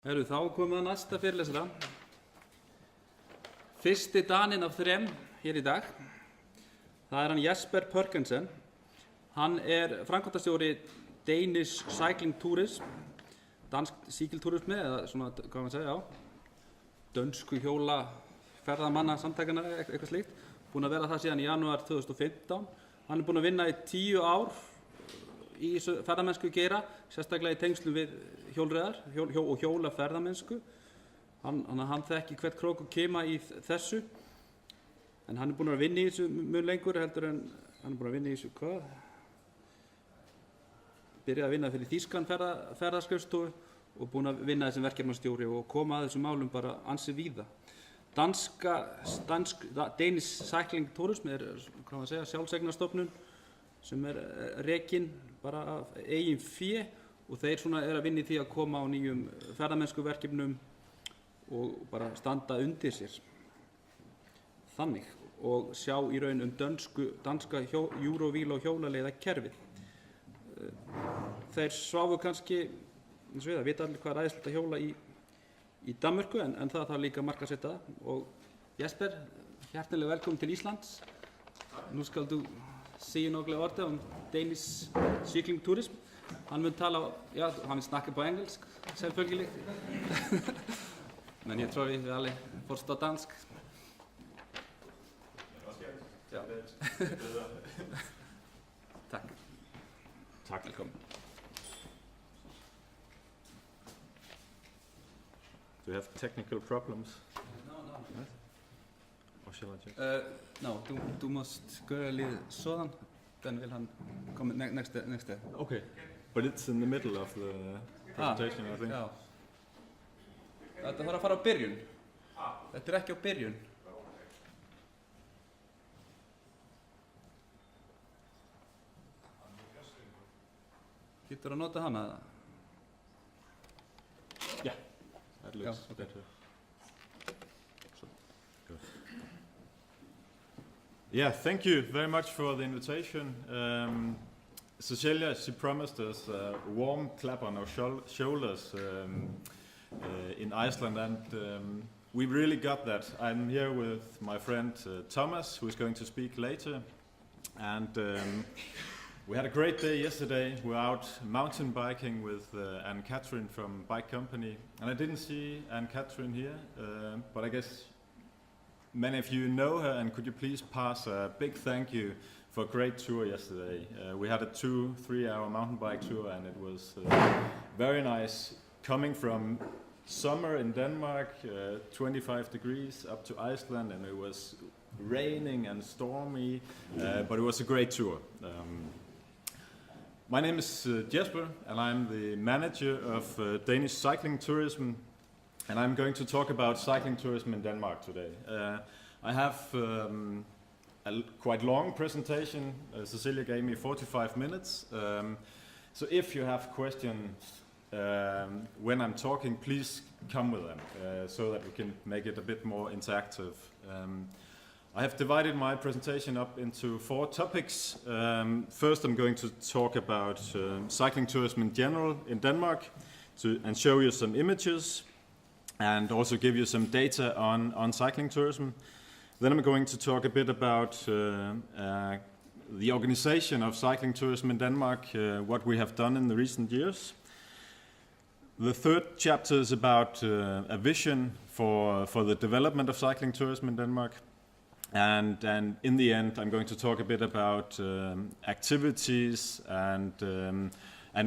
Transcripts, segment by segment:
Þá komum við að næsta fyrirlesara. Fyrsti Daninn af 3 hér í dag. Það hann Jesper Pørksen. Hann framkvæmdastjóri Danish Cycling Tourism, Dansk Cykelturisme, eða svona, hvað maður segja, dönsku hjólreiðamanna samtækana, eitthvað slíkt. Búinn að vera það síðan í janúar 2015. Hann búinn að vinna í 10 ár í ferðamennsku geira, sérstaklega í tengslum við hjólreiðar og hjólaferðamennsku. Hann þekki hvert krók og kima í þessu, en hann búinn að vinna í þessu mjög lengur heldur en hann búinn að vinna í þessu hvað? Byrjaði að vinna fyrir þýskan ferðaskrifstofu og búinn að vinna þessum verkefnastjóri og koma að þessum málum bara ansi víða. Danish Cycling Tourism hvað maður segja, sjálfseignarstofnun sem rekin bara af eigin fé og þeir svona að vinna í því að koma á nýjum ferðamennskuverkefnum og bara standa undir sér. Þannig og sjá í raun danska Eurovil og hjólaleiðakerfið. Þeir sváfu kannski, eins og við vita allir hvað æðislegt að hjóla í Danmörku, en það þarf líka að markaðsetta það. Og Jesper, hjertelig velkommen til Íslands. Nu skal du sige nogle ord om Danish Cycling Tourism. Han vil snakke på engelsk, selvfølgelig. Men jeg tror, vi alle forstår dansk. Ja. Tak. Tak. Velkommen. Do you have technical problems? No. Or shall I check? No, du måste gøre lidt sådan. Den vil han komme next day. Okay, but it's in the middle of the presentation, I think. Já. Þetta þarf að fara á byrjun. Þetta ekki á byrjun. Getur að nota hana? Yeah, that looks better. Good. Yeah, thank you very much for the invitation. Cecilia, she promised us a warm clap on our shoulders in Iceland, and we really got that. I'm here with my friend Thomas, who is going to speak later, and we had a great day yesterday. We were out mountain biking with Anne-Catherine from Bike Company. And I didn't see Anne-Catherine here, but I guess many of you know her. And could you please pass a big thank you for a great tour yesterday. We had a 2-3 hour mountain bike tour, and it was very nice. Coming from summer in Denmark, 25 degrees, up to Iceland, and it was raining and stormy, but it was a great tour. My name is Jesper, and I'm the manager of Danish Cycling Tourism, and I'm going to talk about cycling tourism in Denmark today. I have a quite long presentation. Cecilia gave me 45 minutes, so if you have questions when I'm talking, please come with them so that we can make it a bit more interactive. I have divided my presentation up into 4 topics. First, I'm going to talk about cycling tourism in general in Denmark and show you some images and also give you some data on cycling tourism. Then I'm going to talk a bit about the organization of cycling tourism in Denmark, what we have done in the recent years. The third chapter is about a vision for the development of cycling tourism in Denmark. And in the end, I'm going to talk a bit about activities and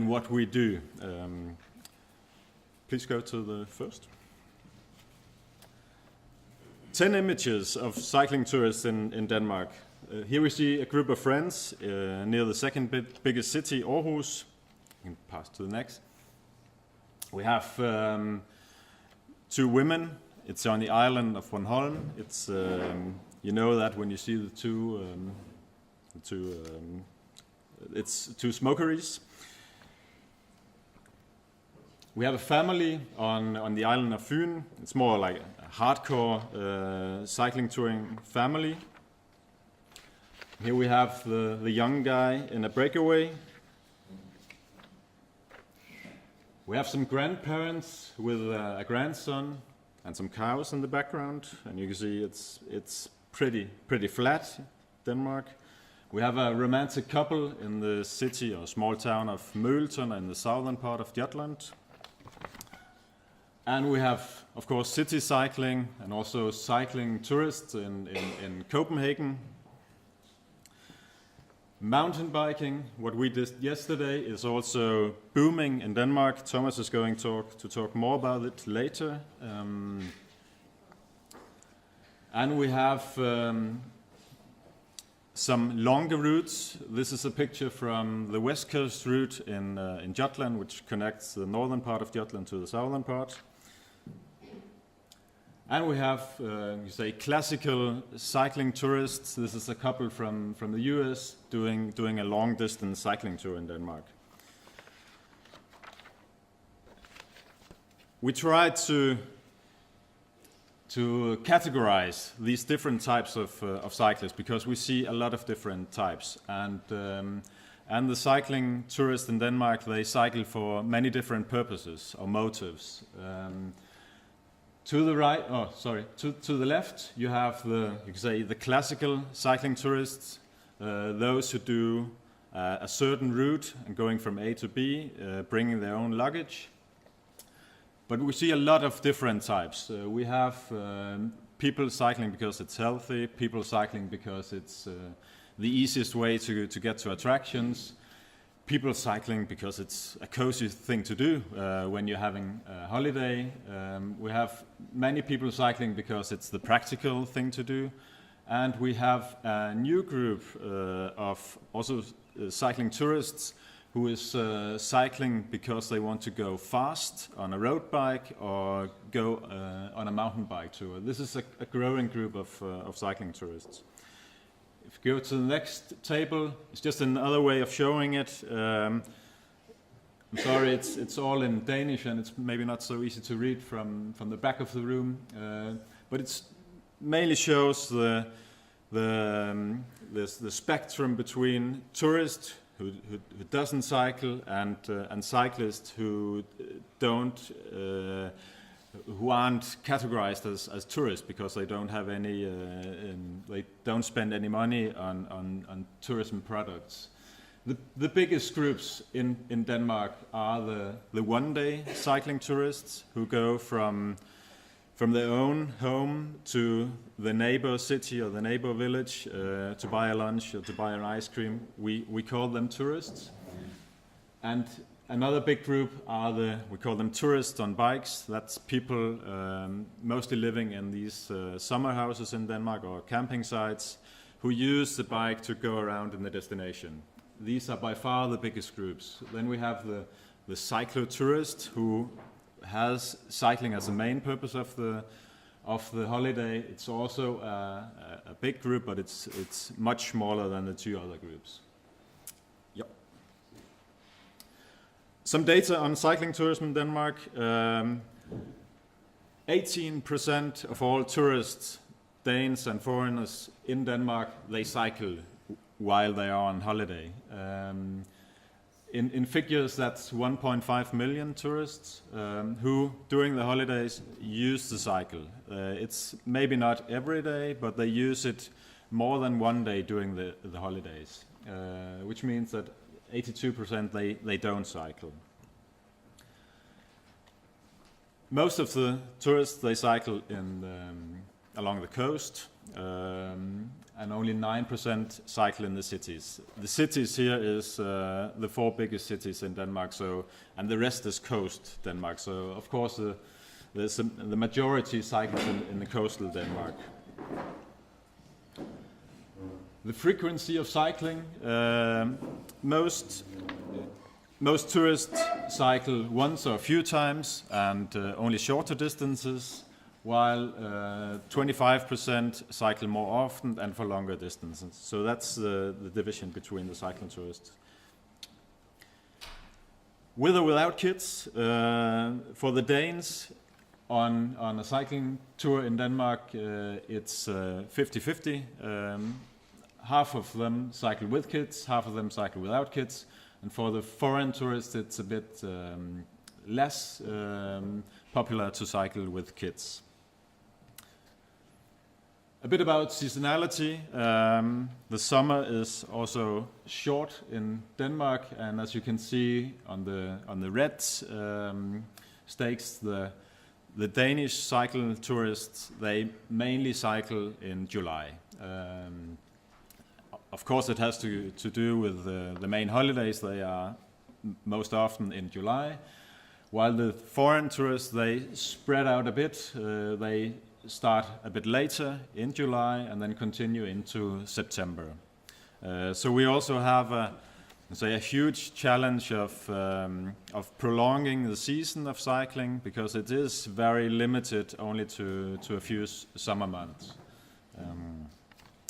what we do. Please go to the first. 10 images of cycling tourists in Denmark. Here we see a group of friends near the second biggest city, Aarhus. You can pass to the next. We have 2 women. It's on the island of Bornholm. It's you know that when you see the two it's 2 smokeries. We have a family on the island of Fyn. It's more like a hardcore cycling touring family. Here we have the young guy in a breakaway. We have some grandparents with a grandson and some cows in the background, and you can see it's pretty flat, Denmark. We have a romantic couple in the city or small town of Mølton in the southern part of Jutland. And we have, of course, city cycling and also cycling tourists in Copenhagen. Mountain biking, what we did yesterday, is also booming in Denmark. Thomas is going to talk more about it later. And we have some longer routes. This is a picture from the west coast route in Jutland, which connects the northern part of Jutland to the southern part. And we have, you say, classical cycling tourists. This is a couple from the US doing a long-distance cycling tour in Denmark. We tried to categorize these different types of cyclists because we see a lot of different types. And the cycling tourists in Denmark, they cycle for many different purposes or motives. To the right, to the left, you have the classical cycling tourists, those who do a certain route and going from A to B, bringing their own luggage. But we see a lot of different types. We have people cycling because it's healthy, people cycling because it's the easiest way to get to attractions, people cycling because it's a cozy thing to do when you're having a holiday. We have many people cycling because it's the practical thing to do. And we have a new group of also cycling tourists who is cycling because they want to go fast on a road bike or go on a mountain bike tour. This is a growing group of cycling tourists. If you go to the next table, it's just another way of showing it. I'm sorry, it's all in Danish and it's maybe not so easy to read from the back of the room, but it mainly shows the spectrum between tourists who doesn't cycle and cyclists who aren't categorized as tourists because they don't have any, they don't spend any money on tourism products. The biggest groups in Denmark are the one-day cycling tourists who go from their own home to the neighbor city or the neighbor village to buy a lunch or to buy an ice cream. We call them tourists. And another big group are we call them tourists on bikes. That's people mostly living in these summer houses in Denmark or camping sites who use the bike to go around in the destination. These are by far the biggest groups. Then we have the cyclotourist who has cycling as the main purpose of the holiday. It's also a big group, but it's much smaller than the two other groups. Yep. Some data on cycling tourism in Denmark. 18% of all tourists, Danes and foreigners in Denmark, they cycle while they are on holiday. In figures, that's 1.5 million tourists who, during the holidays, use the cycle. It's maybe not every day, but they use it more than one day during the holidays, which means that 82% they don't cycle. Most of the tourists, they cycle along the coast, and only 9% cycle in the cities. The cities here is the four biggest cities in Denmark, and the rest is coast Denmark. So of course the majority cycles in the coastal Denmark. The frequency of cycling, most tourists cycle once or a few times and only shorter distances, while 25% cycle more often and for longer distances. So that's the division between the cycling tourists. With or without kids, for the Danes on a cycling tour in Denmark, it's 50-50. Half of them cycle with kids, half of them cycle without kids. And for the foreign tourists, it's a bit less popular to cycle with kids. A bit about seasonality. The summer is also short in Denmark, and as you can see on the red stakes, the Danish cycle tourists, they mainly cycle in July. Of course, it has to do with the main holidays. They are most often in July, while the foreign tourists, they spread out a bit. They start a bit later in July and then continue into September. So we also have a huge challenge of prolonging the season of cycling, because it is very limited only to a few summer months.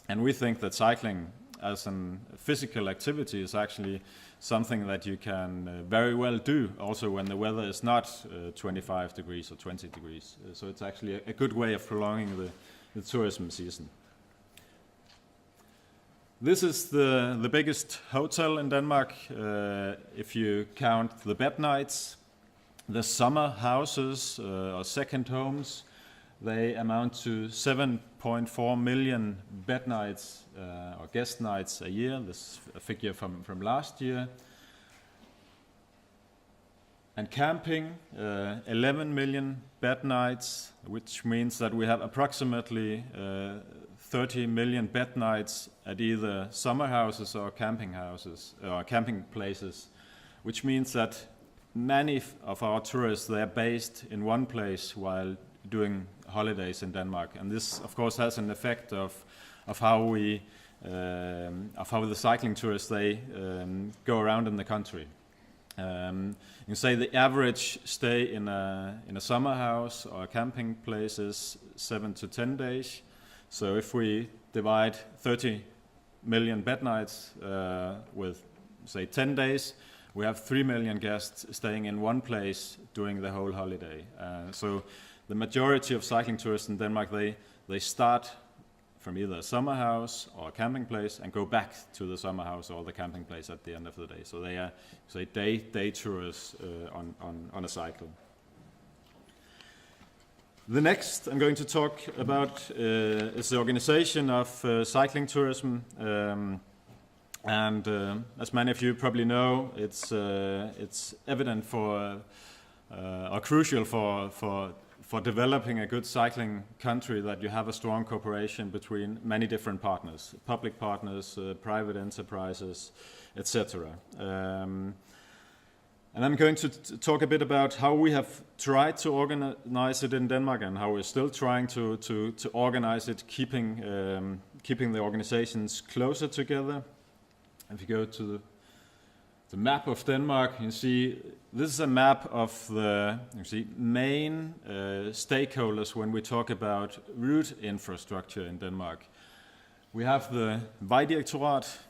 And we think that cycling as a physical activity is actually something that you can very well do also when the weather is not 25 degrees or 20 degrees. So it's actually a good way of prolonging the tourism season. This is the biggest hotel in Denmark, if you count the bed nights. The summer houses or second homes, they amount to 7.4 million bed nights or guest nights a year. This is a figure from last year. And camping, 11 million bed nights, which means that we have approximately 30 million bed nights at either summer houses or camping houses or camping places, which means that many of our tourists, they are based in one place while doing holidays in Denmark. And this, of course, has an effect of how the cycling tourists, they go around in the country. You can say the average stay in a summer house or a camping place is 7 to 10 days. So if we divide 30 million bed nights with, say, 10 days, we have 3 million guests staying in one place during the whole holiday. So the majority of cycling tourists in Denmark, they start from either a summer house or a camping place and go back to the summer house or the camping place at the end of the day. So they are, say, day tourists on a cycle. The next I'm going to talk about is the organization of cycling tourism. As many of you probably know, it's evident or crucial for developing a good cycling country that you have a strong cooperation between many different partners, public partners, private enterprises, etc. And I'm going to talk a bit about how we have tried to organize it in Denmark and how we're still trying to organize it, keeping the organizations closer together. If you go to the map of Denmark, you see this is a map of the main stakeholders when we talk about route infrastructure in Denmark. We have the Vejdirektorat,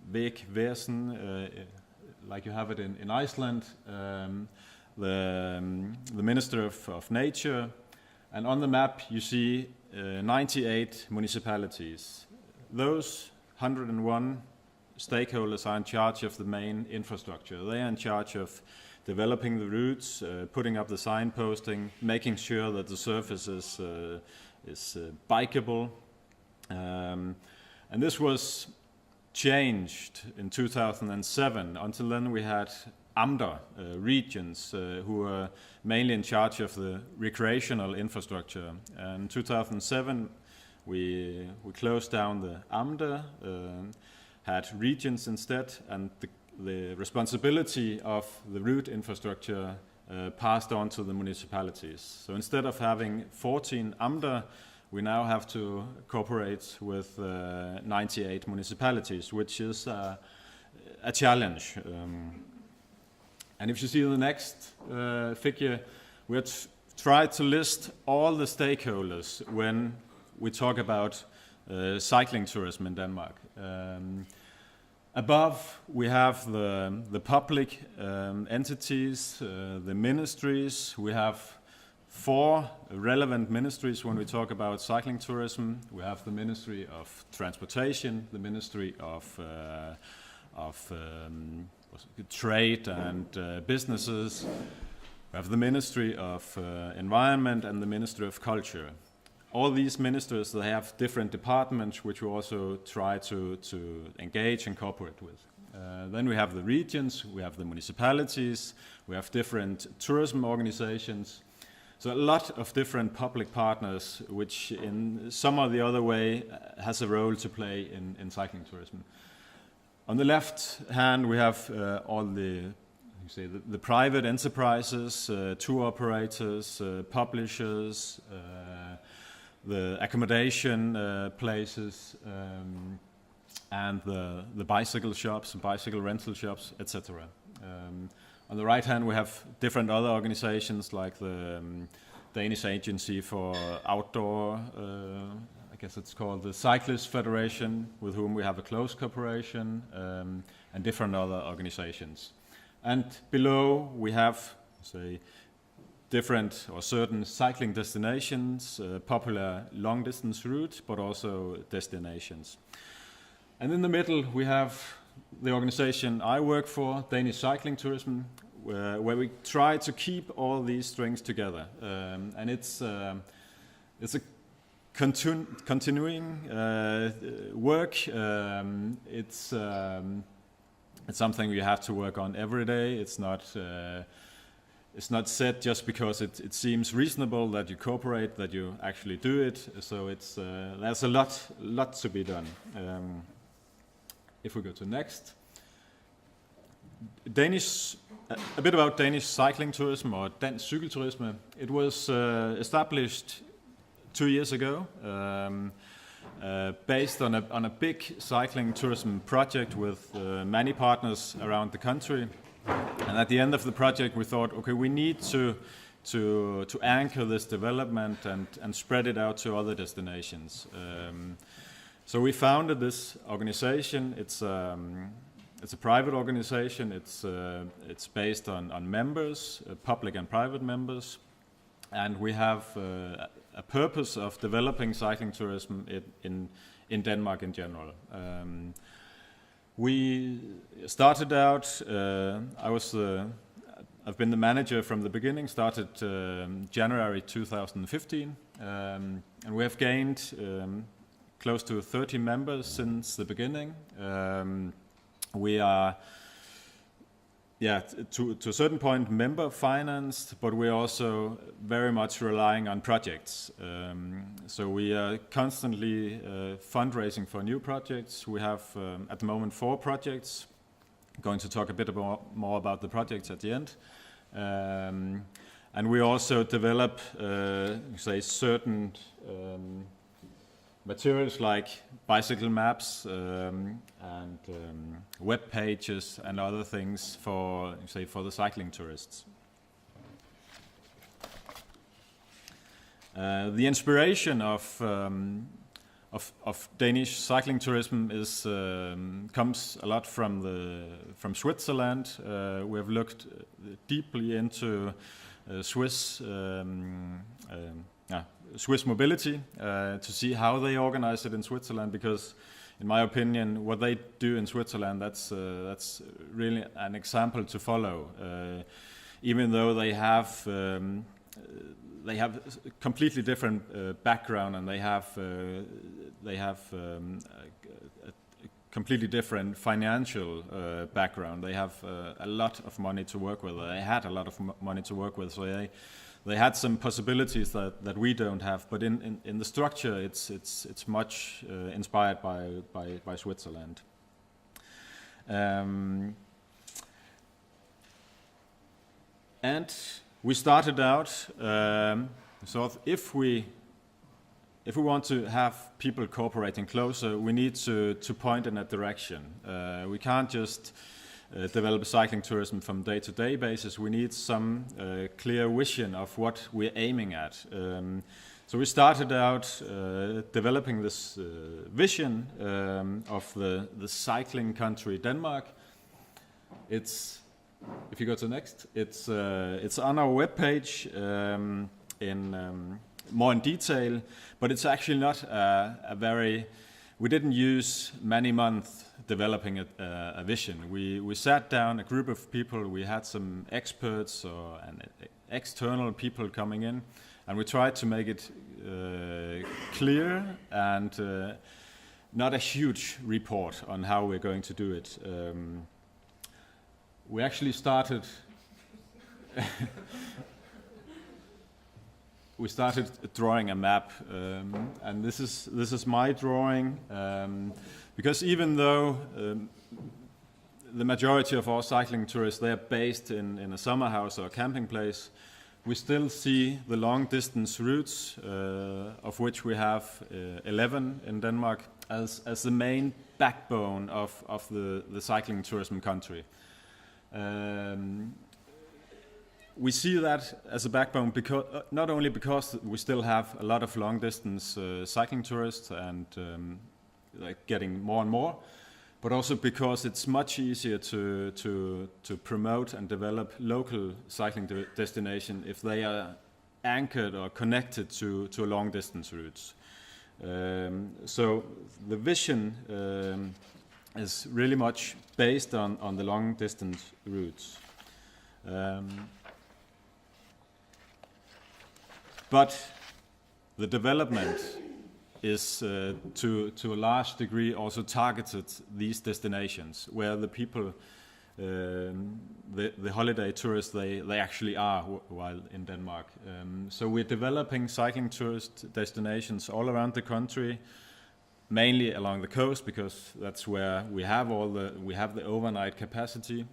Vægvæsen, like you have it in Iceland, the Minister of Nature, and on the map you see 98 municipalities. Those 101 stakeholders are in charge of the main infrastructure. They are in charge of developing the routes, putting up the signposting, making sure that the surface is bikeable. And this was changed in 2007. Until then we had amter, regions, who were mainly in charge of the recreational infrastructure. And in 2007 we closed down the amter, had regions instead, and the responsibility of the route infrastructure passed on to the municipalities. So instead of having 14 amter, we now have to cooperate with 98 municipalities, which is a challenge. And if you see the next figure, we have tried to list all the stakeholders when we talk about cycling tourism in Denmark. Above we have the public entities, the ministries. We have 4 relevant ministries when we talk about cycling tourism. We have the Ministry of Transportation, the Ministry of Trade and Businesses, We have the Ministry of Environment and the Ministry of Culture. All these ministers, they have different departments which we also try to engage and cooperate with. Then we have the regions, we have the municipalities, we have different tourism organizations. So a lot of different public partners which in some or the other way has a role to play in cycling tourism. On the left hand we have all the private enterprises, tour operators, publishers, the accommodation places, and the bicycle shops, bicycle rental shops, etc. On the right hand we have different other organizations like the Danish Agency for Outdoor, I guess it's called the Cyclists Federation, with whom we have a close cooperation, and different other organizations. And below we have, say, different or certain cycling destinations, popular long distance routes, but also destinations. And in the middle we have the organization I work for, Danish Cycling Tourism, where we try to keep all these strings together. And it's a continuing work. It's something you have to work on every day. It's not said just because it seems reasonable that you cooperate, that you actually do it. So there's a lot to be done. If we go to next. A bit about Danish Cycling Tourism, or Dansk Cykelturisme. It was established 2 years ago, based on a big cycling tourism project with many partners around the country. And at the end of the project we thought, okay, we need to anchor this development and spread it out to other destinations. So we founded this organization. It's a private organization. It's based on members, public and private members, and we have a purpose of developing cycling tourism in Denmark in general. We started out. I've been the manager from the beginning. Started January 2015, and we have gained close to 30 members since the beginning. We are, to a certain point, member financed, but we're also very much relying on projects. So we are constantly fundraising for new projects. We have at the moment 4 projects. I'm going to talk a bit more about the projects at the end. And we also develop, certain materials like bicycle maps and web pages and other things for the cycling tourists. The inspiration of Danish cycling tourism comes a lot from Switzerland. We have looked deeply into Swiss mobility to see how they organize it in Switzerland, because in my opinion what they do in Switzerland, that's really an example to follow, even though they have completely different background, and they have a completely different financial background. They have a lot of money to work with. They had a lot of money to work with, so they had some possibilities that we don't have. But in the structure, it's much inspired by Switzerland. And we started out, so if we want to have people cooperating closer, we need to point in a direction. We can't just develop cycling tourism from day-to-day basis. We need some clear vision of what we're aiming at. So we started out developing this vision of the cycling country Denmark. If you go to next, it's on our webpage more in detail, but it's actually not we didn't use many months developing a vision. We sat down, a group of people. We had some experts and external people coming in, and we tried to make it clear and not a huge report on how we're going to do it. We actually started we started drawing a map, and this is my drawing, because even though the majority of our cycling tourists, they are based in a summer house or a camping place, we still see the long distance routes, of which we have 11 in Denmark, as the main backbone of the cycling tourism country. We see that as a backbone because not only because we still have a lot of long distance cycling tourists and like getting more and more, but also because it's much easier to promote and develop local cycling destination if they are anchored or connected to long distance routes. So the vision is really much based on the long distance routes. But the development is to a large degree also targeted these destinations where the people, the holiday tourists, they actually are while in Denmark. So we're developing cycling tourist destinations all around the country, mainly along the coast because that's where we have the overnight capacity,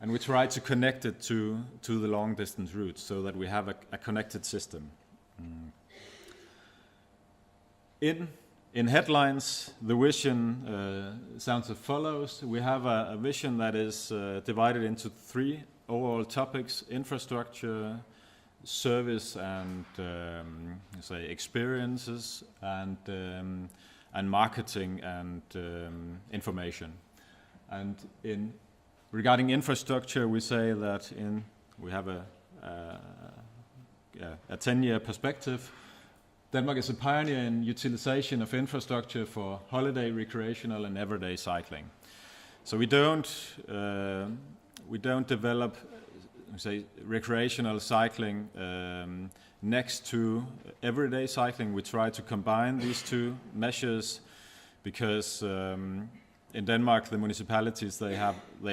and we try to connect it to the long distance routes so that we have a connected system. In headlines, the vision sounds as follows. We have a vision that is divided into 3 overall topics: infrastructure, service, and say experiences, and marketing and information. And regarding infrastructure, we say that we have a 10-year perspective. Denmark is a pioneer in utilization of infrastructure for holiday, recreational, and everyday cycling. So we don't develop, say, recreational cycling next to everyday cycling. We try to combine these 2 measures because in Denmark the municipalities they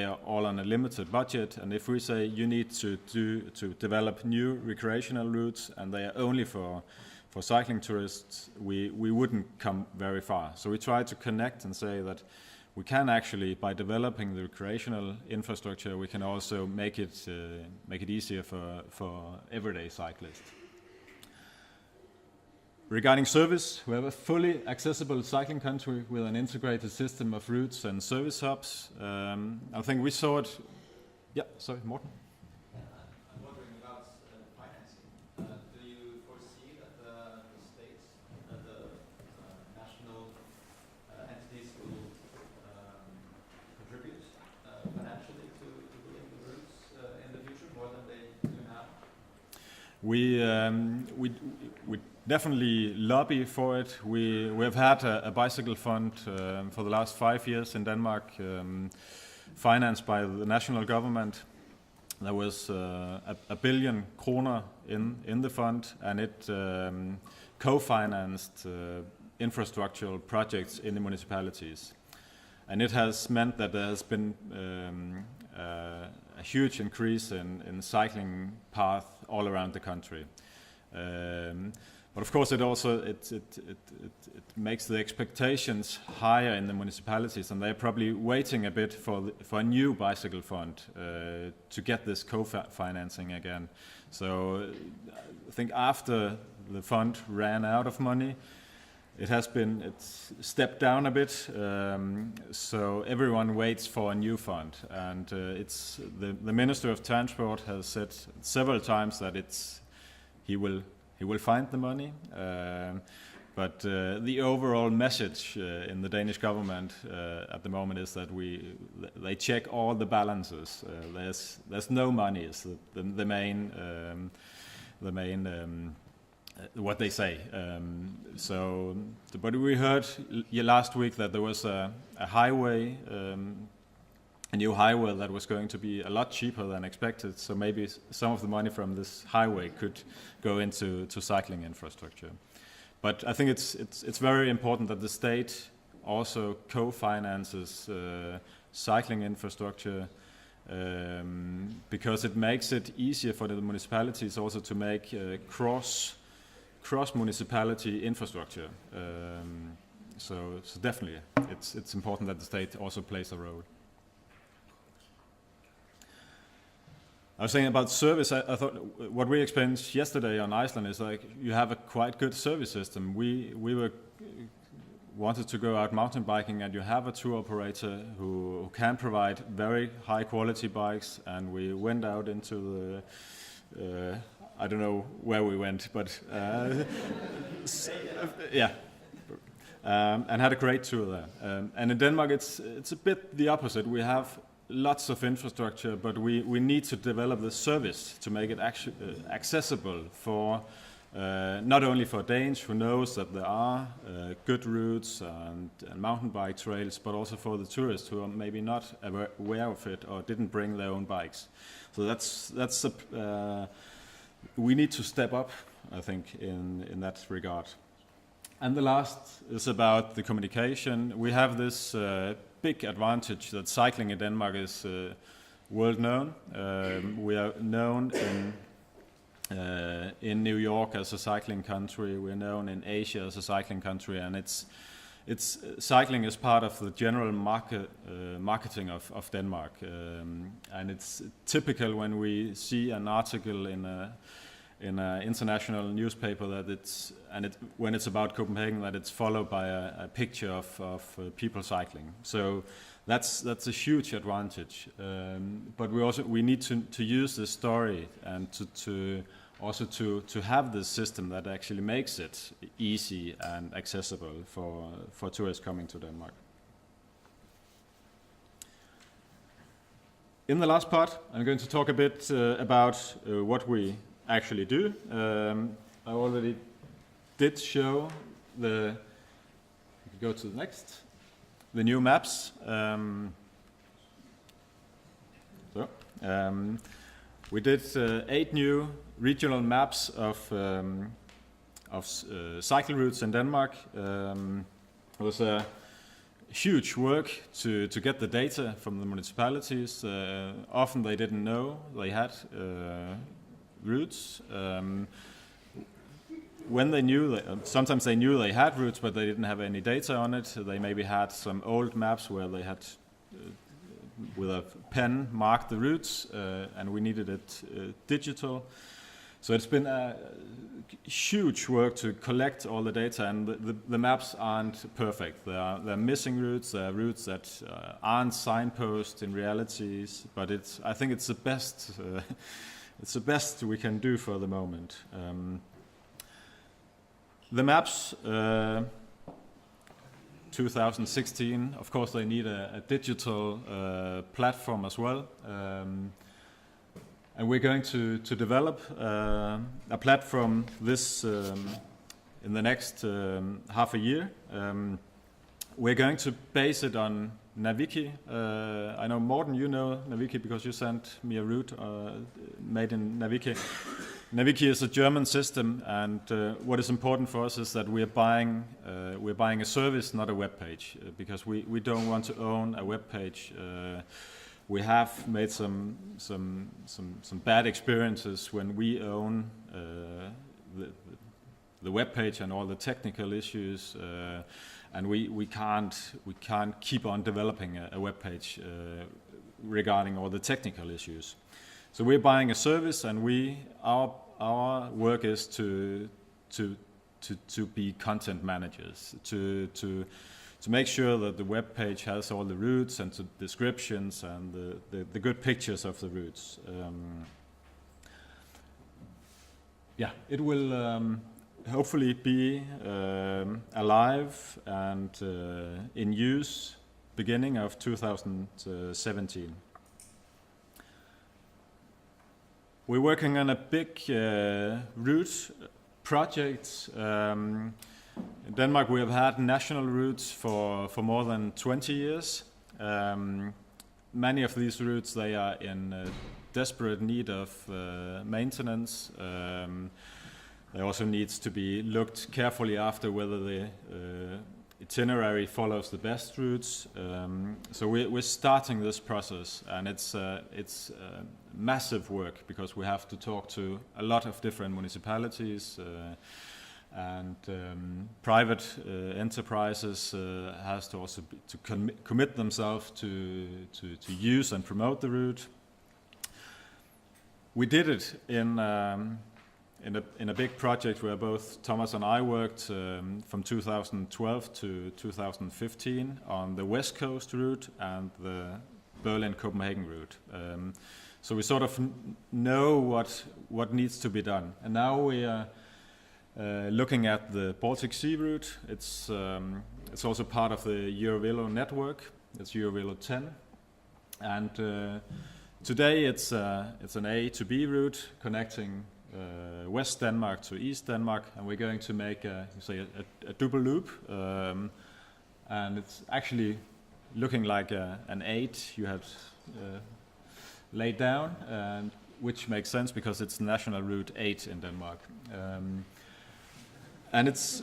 are all on a limited budget, and if we say you need to develop new recreational routes and they are only for cycling tourists, we wouldn't come very far. So we try to connect and say that we can actually, by developing the recreational infrastructure, we can also make it easier for everyday cyclists. Regarding service, we have a fully accessible cycling country with an integrated system of routes and service hubs. I think we saw it. Yeah, sorry, Morten. I'm wondering about financing. Do you foresee that the states, the national entities will contribute financially to building the routes in the future more than they do now? We definitely lobby for it. We have had a bicycle fund for the last 5 years in Denmark, financed by the national government. There was 1 billion kroner in the fund, and it co-financed infrastructural projects in the municipalities. And it has meant that there has been a huge increase in cycling paths all around the country. But of course, it makes the expectations higher in the municipalities, and they're probably waiting a bit for a new bicycle fund to get this co-financing again. So I think after the fund ran out of money, it's stepped down a bit. So everyone waits for a new fund, and it's the Minister of Transport has said several times that he will find the money, but the overall message in the Danish government at the moment is that they check all the balances. There's no money is the main what they say. But we heard last week that there was a highway a new highway that was going to be a lot cheaper than expected. So maybe some of the money from this highway could go into cycling infrastructure. But I think it's very important that the state also co-finances cycling infrastructure, because it makes it easier for the municipalities also to make cross municipality infrastructure. So definitely it's important that the state also plays a role. I was saying about service, I thought what we experienced yesterday on Iceland is like you have a quite good service system. We wanted to go out mountain biking, and you have a tour operator who can provide very high quality bikes, and we went out into the I don't know where we went, but yeah, and had a great tour there. And in Denmark it's a bit the opposite. We have lots of infrastructure, but we need to develop the service to make it accessible for not only for Danes who knows that there are good routes and mountain bike trails, but also for the tourists who are maybe not aware of it or didn't bring their own bikes. So that's we need to step up, I think, in that regard. And the last is about the communication. We have this big advantage that cycling in Denmark is world known. We are known in New York as a cycling country. We're known in Asia as a cycling country, and it's cycling is part of the general marketing of Denmark. And it's typical when we see an article in an international newspaper that when it's about Copenhagen, that it's followed by a picture of people cycling. So that's a huge advantage. But we need to use this story and to have this system that actually makes it easy and accessible for tourists coming to Denmark. In the last part, I'm going to talk a bit about what we actually do. I already did show the new maps. We did 8 new regional maps of cycle routes in Denmark. It was a huge work to get the data from the municipalities. Often they didn't know they had routes. When they knew, sometimes they knew they had routes, but they didn't have any data on it. They maybe had some old maps where they had, with a pen, marked the routes, and we needed it digital. So it's been a huge work to collect all the data, and the maps aren't perfect. There are missing routes. There are routes that aren't signposted in realities, but I think it's the best. It's the best we can do for the moment. The maps, 2016, of course they need a digital platform as well. And we're going to develop a platform in the next half a year. We're going to base it on Naviki. I know, Morten, you know Naviki because you sent me a route made in Naviki. Naviki is a German system, and what is important for us is that we're buying a service, not a web page, because we don't want to own a web page. We have made some bad experiences when we own the web page and all the technical issues, and we can't keep on developing a web page regarding all the technical issues. So we're buying a service, and our work is to be content managers, to make sure that the web page has all the routes and descriptions and the good pictures of the routes. It will hopefully be alive and in use beginning of 2017. We're working on a big route project. In Denmark we have had national routes for more than 20 years. many of these routes, they are in desperate need of maintenance. There also needs to be looked carefully after whether the itinerary follows the best routes. So we're starting this process, and it's massive work because we have to talk to a lot of different municipalities and private enterprises has to also commit themselves to use and promote the route. We did it in a big project where both Thomas and I worked from 2012 to 2015 on the West Coast route and the Berlin-Copenhagen route. So we sort of know what needs to be done. And now we are looking at the Baltic Sea route. It's also part of the Eurovelo network. It's Eurovelo 10. And today it's an A to B route connecting West Denmark to East Denmark, and we're going to make a double loop, and it's actually looking like an 8 you had laid down, and which makes sense because it's National Route 8 in Denmark, and it's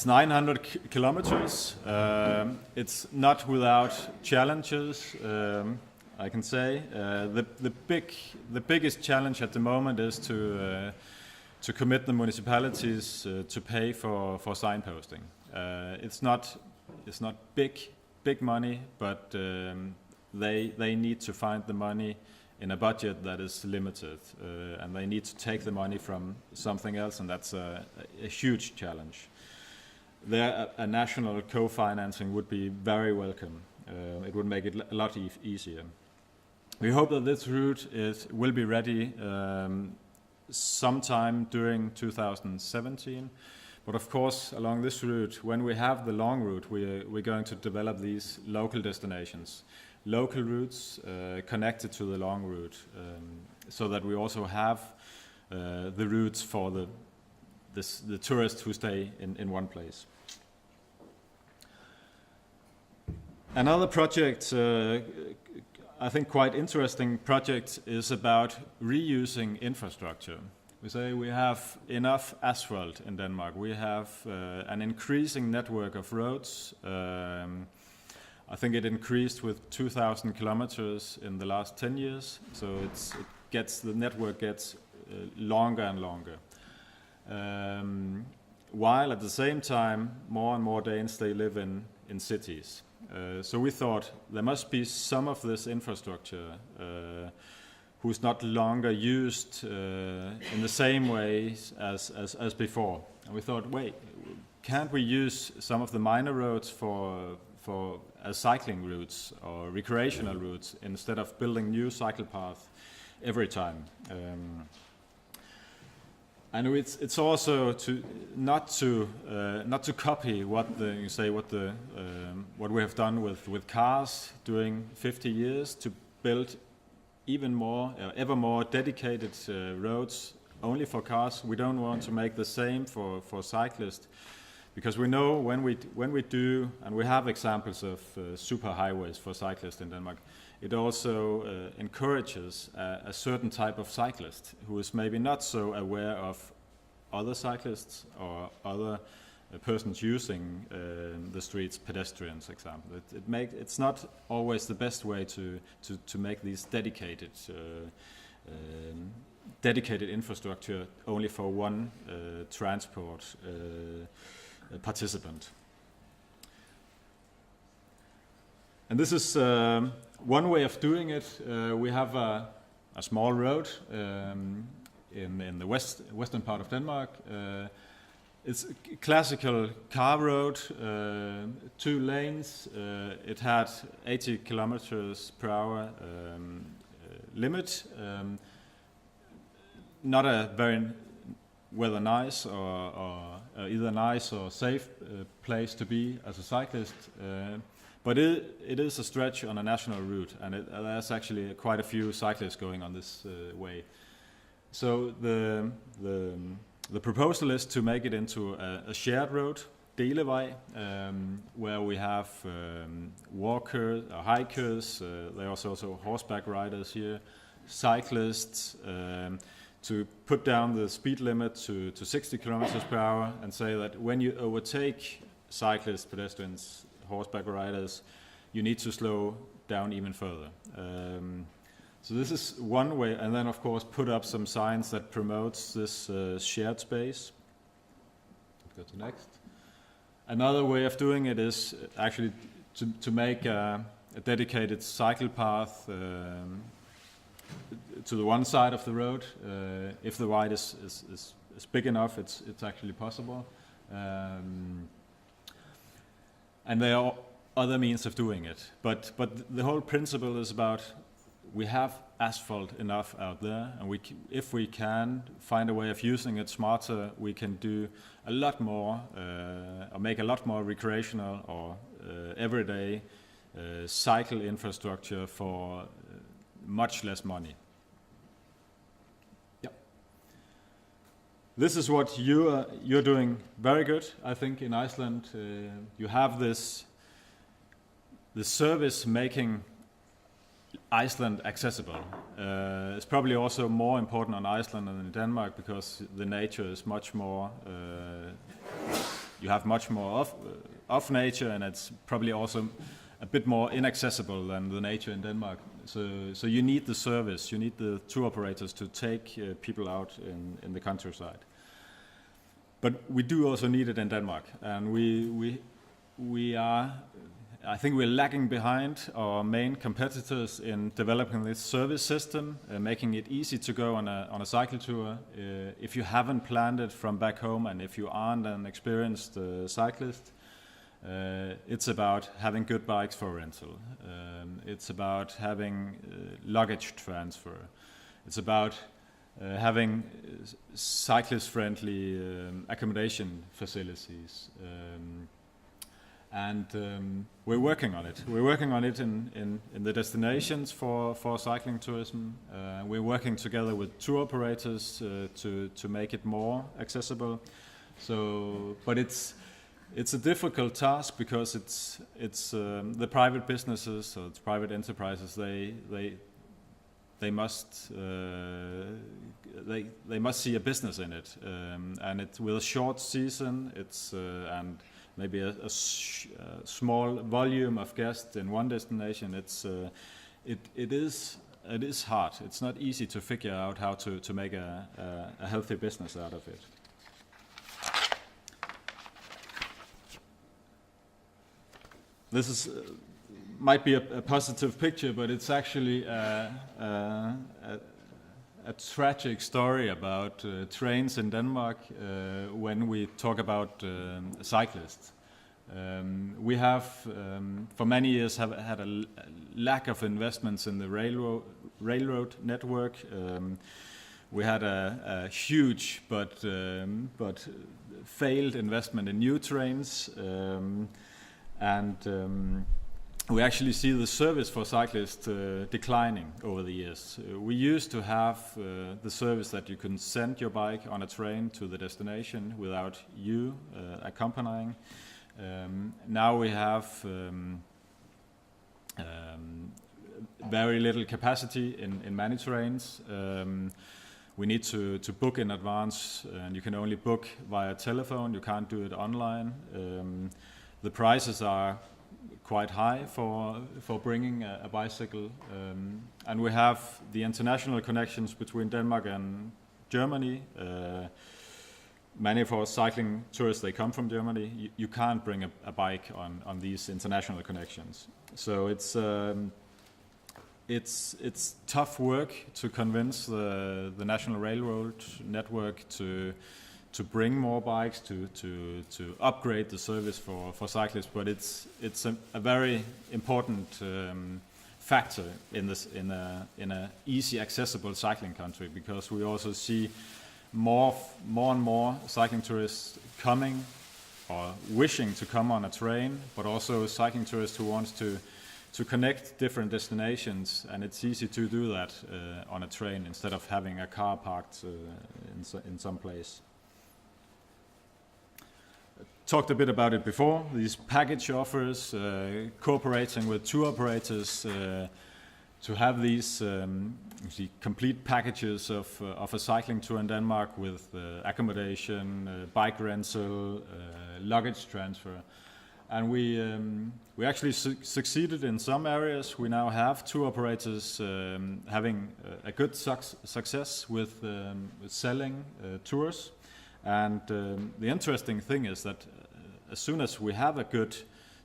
900 kilometers. It's not without challenges. I can say the biggest challenge at the moment is to commit the municipalities to pay for signposting. It's not big money, but they need to find the money in a budget that is limited, and they need to take the money from something else, and that's a huge challenge. There, a national co-financing would be very welcome. It would make it a lot easier. We hope that this route will be ready sometime during 2017. But of course, along this route, when we have the long route, we're going to develop these local destinations, local routes connected to the long route, so that we also have the routes for the tourists who stay in one place. Another project, I think quite interesting project, is about reusing infrastructure. We say we have enough asphalt in Denmark. We have an increasing network of roads. I think it increased with 2,000 kilometers in the last 10 years. So the network gets longer and longer. While at the same time, more and more Danes, they live in cities. So we thought there must be some of this infrastructure who's not longer used in the same way as before. And we thought, wait, can't we use some of the minor roads for cycling routes or recreational routes instead of building new cycle paths every time? And it's also not to copy what we have done with cars during 50 years, to build ever more dedicated roads only for cars. We don't want to make the same for cyclists, because we know when we do, and we have examples of super highways for cyclists in Denmark, it also encourages a certain type of cyclist who is maybe not so aware of other cyclists or other persons using the streets, pedestrians, example. It's not always the best way to make these dedicated infrastructure only for one transport participant. And this is one way of doing it. We have a small road in the western part of Denmark. It's a classical car road, 2 lanes. It had 80 kilometers per hour limit. Not a very whether nice or either nice or safe place to be as a cyclist. But it is a stretch on a national route, and there's actually quite a few cyclists going on this way. So the proposal is to make it into a shared road Delevej, where we have walkers, hikers, there are also horseback riders here, cyclists, to put down the speed limit to 60 kilometers per hour and say that when you overtake cyclists, pedestrians, horseback riders, you need to slow down even further. So this is one way, and then of course put up some signs that promotes this shared space. Go to next. Another way of doing it is actually to make a dedicated cycle path to the one side of the road. If the wide is big enough, it's actually possible. And there are other means of doing it. But the whole principle is about we have asphalt enough out there, and if we can find a way of using it smarter, we can do a lot more, or make a lot more recreational or everyday cycle infrastructure for much less money. Yep. This is what you're doing very good, I think, in Iceland. You have this service making Iceland accessible. It's probably also more important on Iceland than in Denmark because the nature is much more, you have much more of nature, and it's probably also a bit more inaccessible than the nature in Denmark. So you need the service, you need the tour operators to take people out in the countryside. But we do also need it in Denmark, and we are, I think we're lagging behind our main competitors in developing this service system, making it easy to go on a cycle tour. If you haven't planned it from back home, and if you aren't an experienced cyclist, it's about having good bikes for rental. It's about having luggage transfer. It's about having cyclist-friendly accommodation facilities. And we're working on it. We're working on it in the destinations for cycling tourism. We're working together with tour operators to make it more accessible. So, but it's a difficult task because it's the private businesses or it's private enterprises. They must see a business in it, and it with a short season. It's and maybe a small volume of guests in one destination. It is hard. It's not easy to figure out how to make a healthy business out of it. This is might be a positive picture, but it's actually a tragic story about trains in Denmark when we talk about cyclists. We have, for many years, have had a lack of investments in the railroad network. We had a huge but failed investment in new trains, and we actually see the service for cyclists declining over the years. We used to have the service that you can send your bike on a train to the destination without you accompanying. Now we have very little capacity in many trains. We need to book in advance, and you can only book via telephone. You can't do it online. The prices are quite high for bringing a bicycle, and we have the international connections between Denmark and Germany. Many of our cycling tourists, they come from Germany. You can't bring a bike on these international connections. So it's tough work to convince the national railroad network to bring more bikes, to upgrade the service for cyclists, but it's a very important factor in a easy accessible cycling country, because we also see more and more cycling tourists coming or wishing to come on a train, but also cycling tourists who want to connect different destinations, and it's easy to do that on a train instead of having a car parked in some place. talked a bit about it before, these package offers, cooperating with tour operators to have these complete packages of a cycling tour in Denmark with accommodation, bike rental, luggage transfer. And we actually succeeded in some areas. We now have tour operators having a good success with selling tours. And the interesting thing is that as soon as we have a good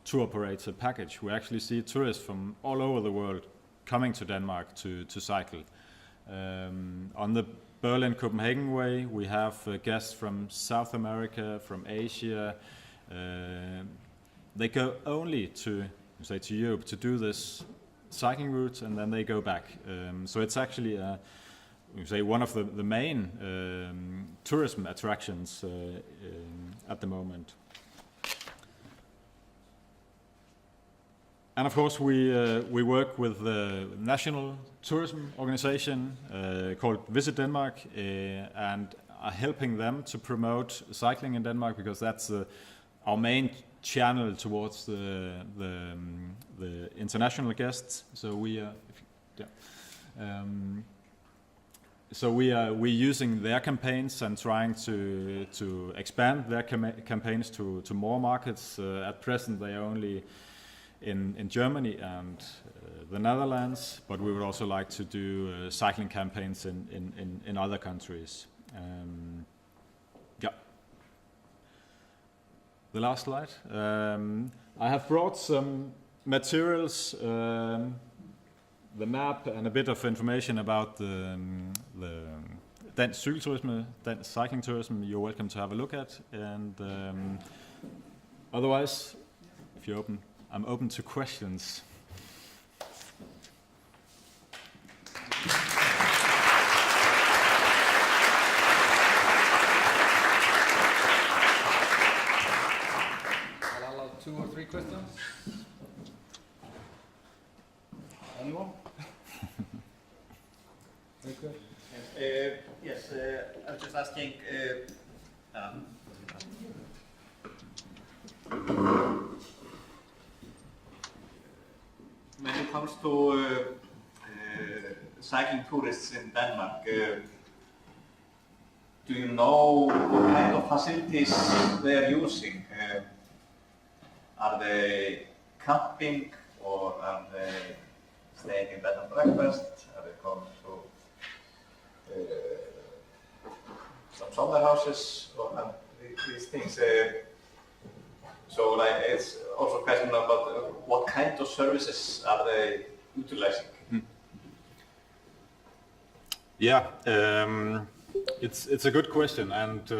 tour operator package, we actually see tourists from all over the world coming to Denmark to cycle. On the Berlin-Copenhagen way, we have guests from South America, from Asia. They go only to Europe to do this cycling route, and then they go back. So it's actually one of the main tourism attractions at the moment. And of course, we work with the national tourism organization called Visit Denmark, and are helping them to promote cycling in Denmark, because that's our main channel towards the international guests. So we're using their campaigns and trying to expand their campaigns to more markets. At present, they are only in Germany and the Netherlands, but we would also like to do cycling campaigns in other countries. The last slide. I have brought some materials, the map and a bit of information about the Dansk Cykelturisme, Dansk Cycling Tourism. You're welcome to have a look at. And otherwise, if you're open, I'm open to questions. I'll allow 2 or 3 questions. Anyone? Okay. Yes, I was just asking, when it comes to cycling tourists in Denmark, do you know what kind of facilities they are using? Are they camping, or are they staying in bed and breakfast? Are they coming to some summer houses, or these things? So like, it's also a question about what kind of services are they utilizing? Yeah, it's a good question, and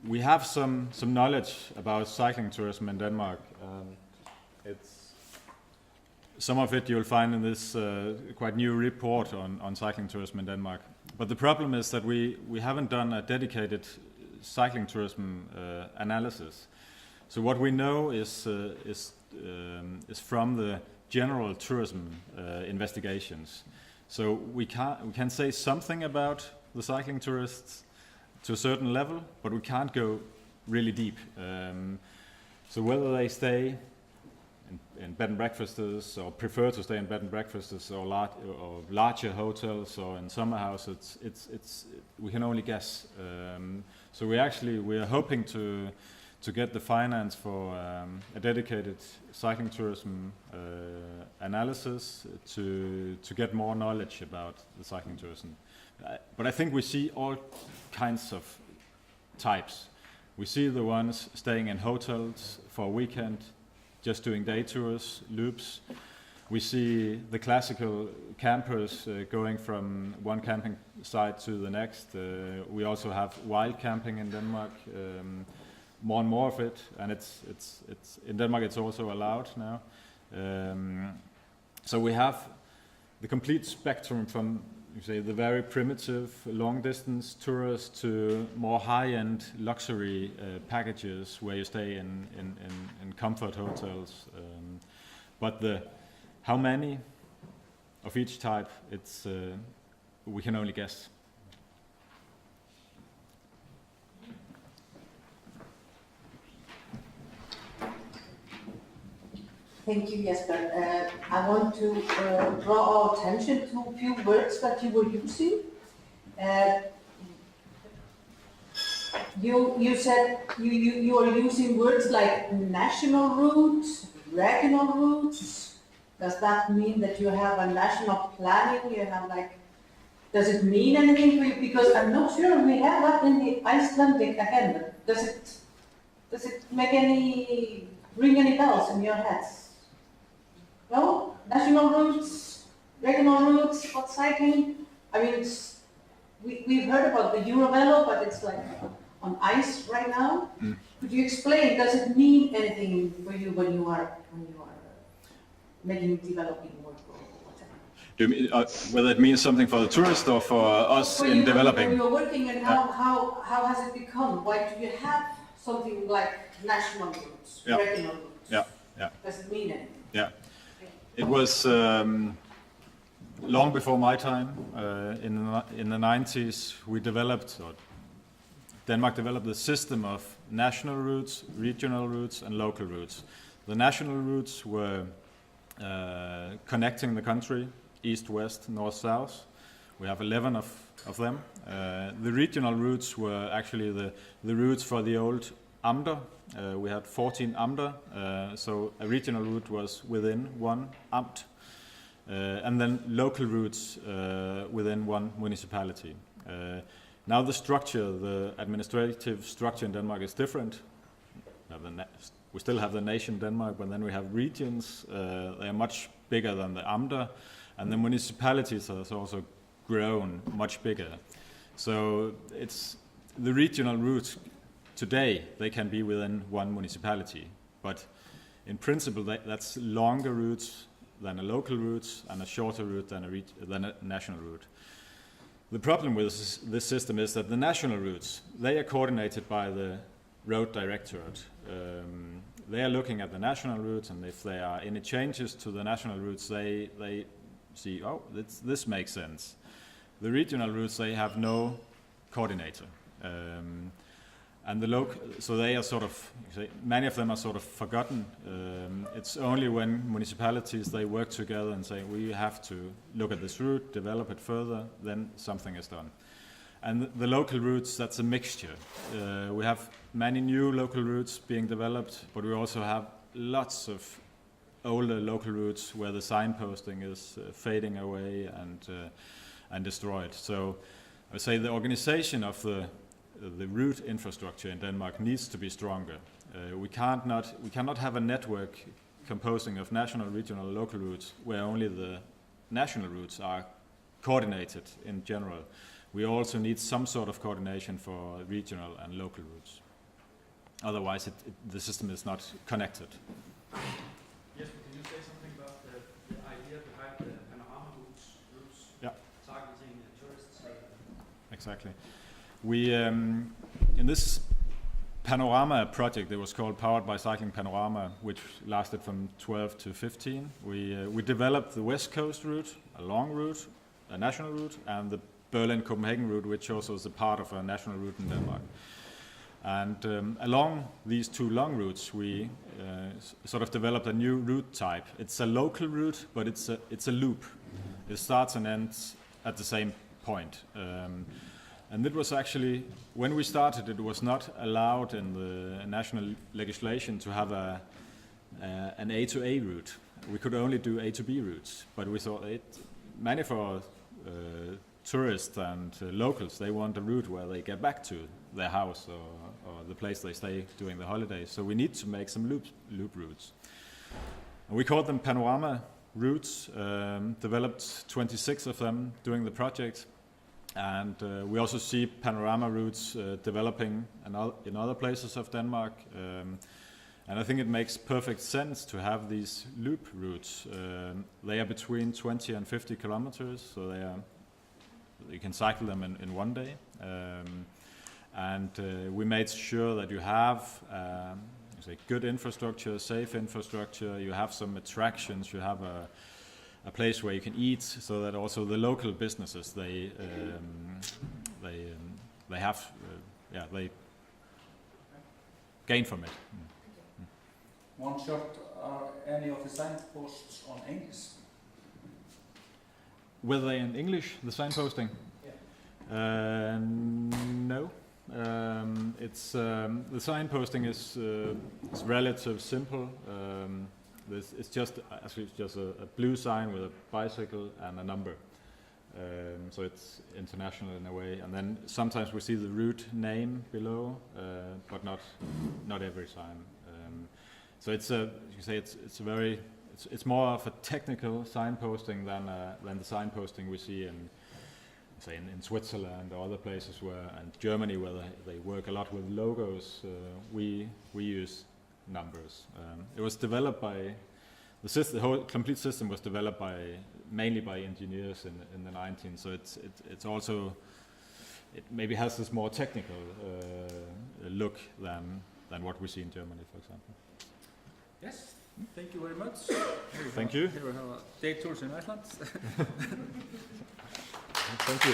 we have some knowledge about cycling tourism in Denmark. It's some of it you'll find in this quite new report on cycling tourism in Denmark. But the problem is that we haven't done a dedicated cycling tourism analysis. So what we know is from the general tourism investigations. So we can say something about the cycling tourists to a certain level, but we can't go really deep. So whether they stay in bed and breakfasts, or prefer to stay in bed and breakfasts, or larger hotels, or in summer houses, we can only guess. So we are hoping to get the finance for a dedicated cycling tourism analysis to get more knowledge about the cycling tourism. But I think we see all kinds of types. We see the ones staying in hotels for a weekend, just doing day tours, loops. We see the classical campers going from one camping site to the next. We also have wild camping in Denmark, more and more of it, and it's in Denmark it's also allowed now. So we have the complete spectrum from the very primitive long distance tours to more high-end luxury packages where you stay in comfort hotels. But how many of each type, we can only guess. Thank you, Jesper. I want to draw our attention to a few words that you were using. You said you are using words like national routes, regional routes. Does that mean that you have a national planning? You have does it mean anything for you? Because I'm not sure we have that in the Icelandic agenda. Does it ring any bells in your heads? No? National routes, regional routes for cycling? I mean, we've heard about the Eurovelo, but it's on ice right now. Could you explain, does it mean anything for you when you are developing work or whatever? Do you mean whether it means something for the tourist or for us in developing? When you're working, and how has it become? Why do you have something like national routes, regional routes? Yeah. Does it mean anything? Yeah. It was long before my time. In the 90s, Denmark developed the system of national routes, regional routes, and local routes. The national routes were connecting the country, east-west, north-south. We have 11 of them. The regional routes were actually the routes for the old Amter. We had 14 Amter, so a regional route was within one Amt. And then local routes within one municipality. Now the administrative structure in Denmark is different. We still have the nation Denmark, but then we have regions. They are much bigger than the Amter, and the municipalities have also grown much bigger. So it's the regional routes today, they can be within one municipality, but in principle that's longer routes than a local route and a shorter route than a national route. The problem with this system is that the national routes, they are coordinated by the road directorate. They are looking at the national routes, and if there are any changes to the national routes, they see, oh, this makes sense. The regional routes, they have no coordinator. And so they are many of them are sort of forgotten. It's only when municipalities, they work together and say, we have to look at this route, develop it further, then something is done. And the local routes, that's a mixture. We have many new local routes being developed, but we also have lots of older local routes where the signposting is fading away and destroyed. So I would say the organization of the route infrastructure in Denmark needs to be stronger. We cannot have a network composing of national, regional, local routes where only the national routes are coordinated in general. We also need some sort of coordination for regional and local routes. Otherwise, the system is not connected. Yes, but can you say something about the idea behind the panorama routes targeting tourists? Exactly. We in this Panorama project, it was called Powered by Cycling Panorama, which lasted from 12 to 15. We developed the West Coast route, a long route, a national route, and the Berlin-Copenhagen route, which also is a part of a national route in Denmark. And along these two long routes, we sort of developed a new route type. It's a local route, but it's a loop. It starts and ends at the same point. And it was actually, when we started, it was not allowed in the national legislation to have an A to A route. We could only do A to B routes, but we thought many of our tourists and locals, they want a route where they get back to their house or the place they stay during the holidays. So we need to make some loop routes. And we called them Panorama routes, developed 26 of them during the project. And we also see panorama routes developing in other places of Denmark. And I think it makes perfect sense to have these loop routes. They are between 20 and 50 kilometers, so you can cycle them in one day. And we made sure that you have good infrastructure, safe infrastructure, you have some attractions, you have a place where you can eat, so that also the local businesses they gain from it. One shot, are any of the signposts on English? Were they in English, the signposting? No. It's the signposting is it's relative simple. It's just actually it's just a blue sign with a bicycle and a number. So it's international in a way. And then sometimes we see the route name below, but not every sign. So it's a you can say it's a very it's more of a technical signposting than the signposting we see in say in Switzerland or other places and Germany where they work a lot with logos. We use numbers. It was developed by the whole complete system was developed mainly by engineers in the 19th. So it's also it maybe has this more technical look than what we see in Germany, for example. Yes, thank you very much. Thank you. Here we have a day tours in Iceland. Thank you.